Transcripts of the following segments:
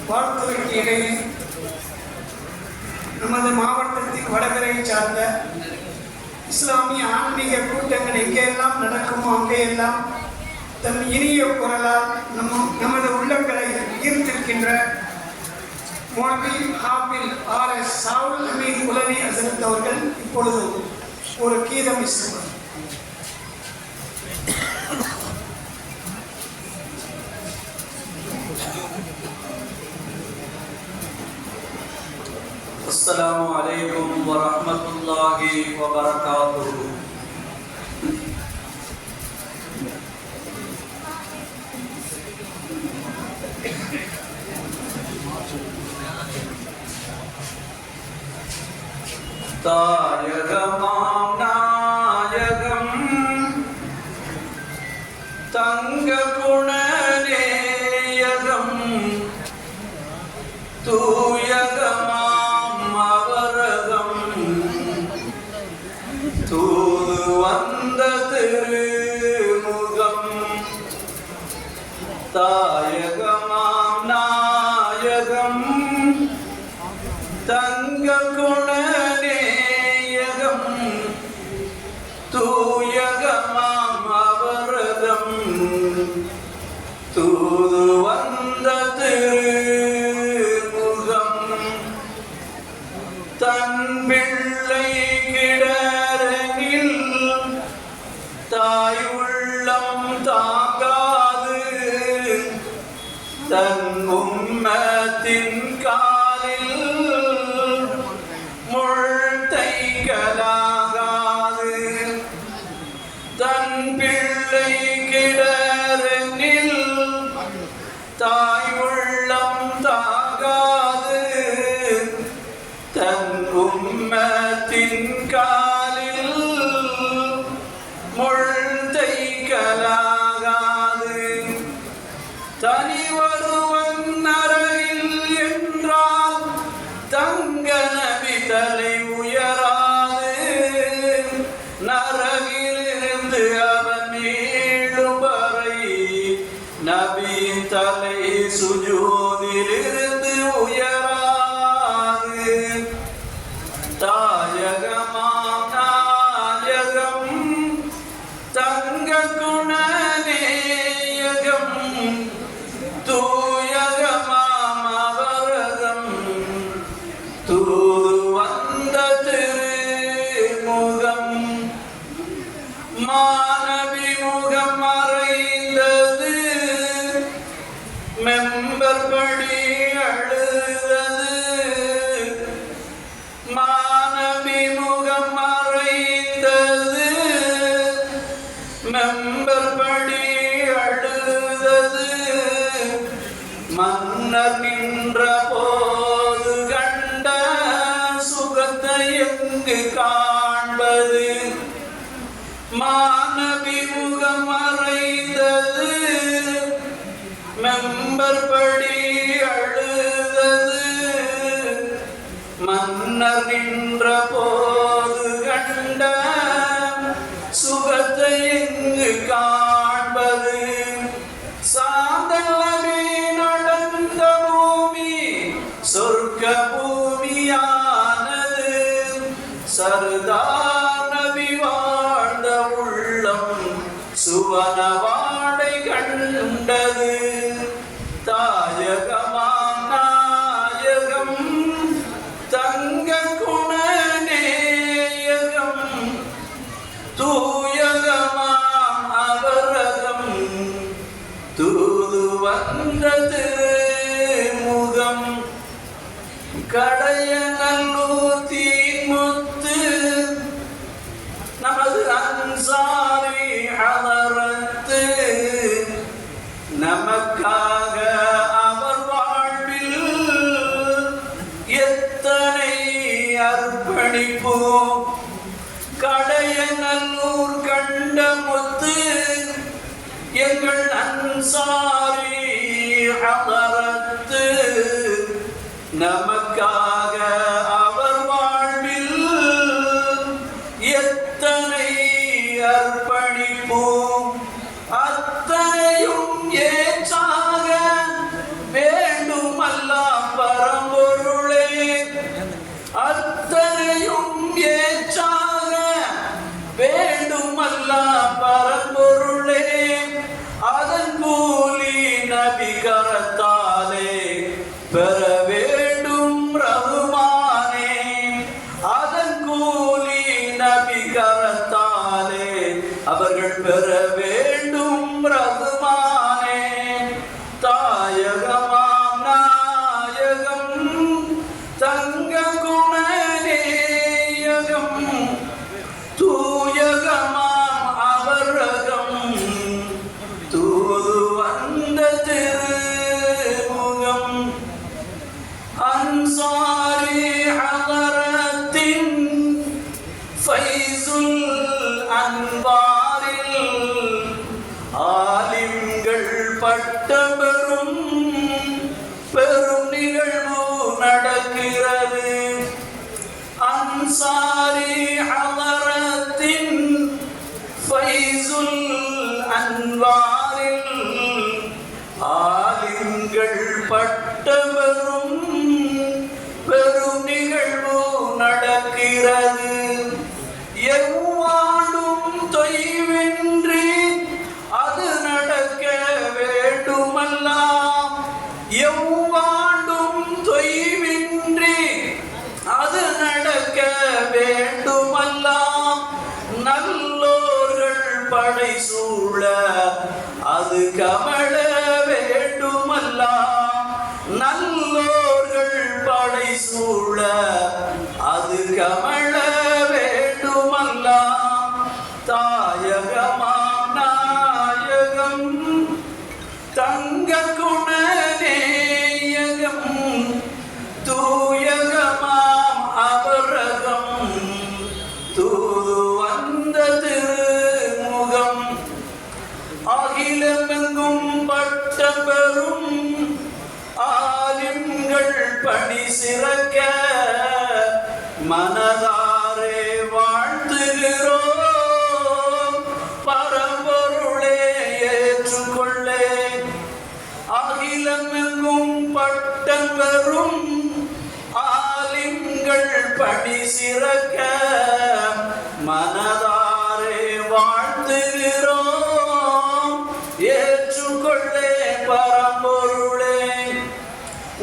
வாழ்த்துறைக்கு இடையே நமது மாவட்டத்தின் வடகரையை சார்ந்த இஸ்லாமிய ஆன்மீக கூட்டங்கள் எங்கெல்லாம் நடக்குமோ அங்கேயெல்லாம் தன் இனிய குரலால் நமது உள்ளங்களை ஈர்த்திருக்கின்ற மௌலவி ஹாஃபில் ஆர்.எஸ். சாவுல் அமீன் உலவி ஹசரத் அவர்கள் இப்பொழுது ஒரு கீதம் இசைப்பார். அஸ்ஸலாமு அலைக்கும் வரஹ்மத்துல்லாஹி வபரகாத்துஹு. தாயகமாம் நாயகம் தங்க குணநேயகம் தூயகமாம் அவரகம் தூது வந்த திருமுகம் தாயகமாம் நாயகம் தங்க குணநேயகம் தூயகமாம் அவரகம் தூது வந்த திருமுகம் தன் பிள்ளை கிடரனில் தாய் உள்ளம் தாங்காது தன் உம்மத்தின் முழ்தைகளாகாது தன் பிள்ளை கிடரனில் தாய் உள்ளம் தாங்காது தன் உம்மத்தின் காலில் முழ்தைகளாகாது தனி ஒருவன் நரகில் என்றால் தங்க நபி தலை உயராது நரகிலிருந்து அவன் மீளும் வரை நபி தலை சுஜூதிலிருந்து உயராது தாயகமாம் நாயகம் தங்க குணநேயகம் தூயகமாம் அவரகம் தூது வந்த திருமுகம் மானவி முகம் மறைந்தது மெம்பர் படி அழுதது மானவி முகம் மறைந்தது மெம்பர் படி அழுதது மன்னர் நின்ற போது கண்ட சுகத்தை எங்கு காண்பது மானவி முகம் மறைந்தது மெம்பர் படி அழுதது மன்னர் நின்ற போது கண்ட சுகத்தை எங்கு காண்பது சாந்தல் நபி நடந்த பூமி சொர்க்க பூமியானது சர்தார் நபி வாழ்ந்த உள்ளம் சுவன வாடை கண்டது தாயகமாம் நாயகம் தங்க குணநேயகம் தூயகமாம் அவரகம் தூது வந்த திருமுகம் கடையநல்லூர் தீமுத்து நமது அன்சாரி ஹதரத்து நமக்காக அவர் வாழ்வில் எத்தனை அர்ப்பணிப்பு கடையநல்லூர் கண்ட முத்து எங்கள் அன்சாரி ஹதரத்து நமக்காக அவர் வாழ்வில் எத்தனை அர்ப்பணிப்பு அத்தனையும் ஏற்றாக வேண்டும் அல்லா பரம்பொருளே அத்தனையும் ஏற்றாக வேண்டுமல்ல பரம்பொருளே அதன் கூலி நபி கரத்தாலே பெற வேண்டும் ரகுமானே அதன் கூலி நபி கரத்தாலே அவர்கள் பெற வேண்டும் ரகுமானே தாயகமாம் நாயகம் தங்க குணநேயகம் தூயகமாம் அவரகம் தூது வந்த திருமுகம் அன்சாரி ஹதரத்தின் ஃபைசுல் அன்பாரில் ஆலிம்கள் பட்டபெறும் பெரும் நிகழ்வு நடக்கிறது அன்சாரி ஹதரத்தின் ஃபைசுல் அன்வாரில் ஆலிம்கள் பட்டபெறும் பெரும் நிகழ்வு நடக்கிறது எவ்வாண்டும் தொய்வின்றி அது நடக்க வேண்டுமல்லாம் எவ்வாண்டும் தொய்வின்றி அது நடக்க வேண்டுமல்லாம் நல்லோர்கள் படை சூழ அது கமழ வேண்டுமல்லாம் நல்லோர்கள் படை சூழ அது கமழ வேண்டுமல்லாம் தாயகமாம் நாயகம் தங்க குணநேயகம் தூயகமாம் அவரகம் தூது வந்த திருமுகம் அகிலமெங்கும் பட்டபெறும் ஆலிம்கள் பணி சிறக்க மனதாரே வாழ்த்துகிறோம் பரம்பொருளே ஏற்றுக்கொள்ளே அகிலமெங்கும் பட்டபெறும் ஆலிம்கள் பணி சிறக்க மனதாரே வாழ்த்துகிறோம் ஏற்றுக்கொள்ளே பரம்பொருளே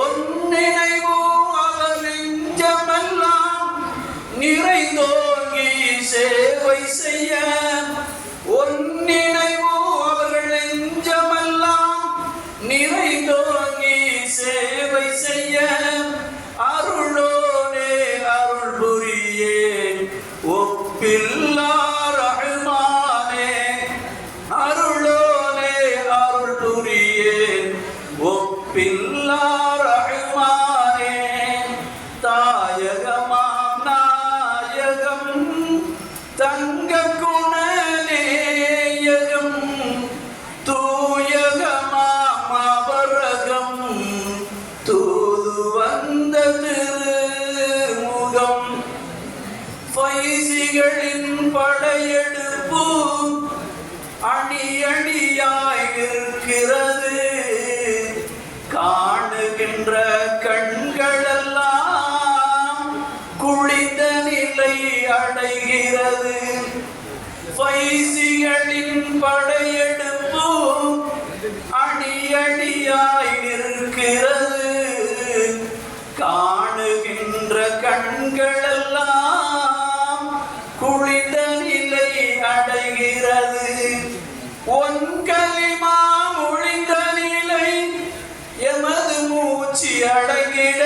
ஒன்னினைவோ அவர் நெஞ்சமெல்லாம் நிறைந்தோங்கி சேவை செய்ய ஒன்னினைவோ அவர்கள் நெஞ்சமெல்லாம் நிறைந்தோங்கி சேவை செய்ய அருளோனே அருள் புரியே ஒப்பில்லா ரஹ்மானே அருளோனே அருள் புரியே ஒப்பில்லா ரஹ்மானே தாயகமாம் நாயகம் தங்க குணநேயகம் தூயகமாம் அவரகம் தூது வந்த திருமுகம் ஃபைசிகளின் படையெடுப்பு அணி அணியாய் இருக்கிறது காணுகின்ற கண்களெல்லாம் குளிந்த நிலை அடைகிறது ஃபைசிகளின் படையெடுப்பு அணி அணியாய் இருக்கிறது காணுகின்ற கண்களெல்லாம் குளிந்த நிலை அடைகிறது ஒன்கலிமா ஒழிந்த நிலை எமது மூச்சு அடங்கிட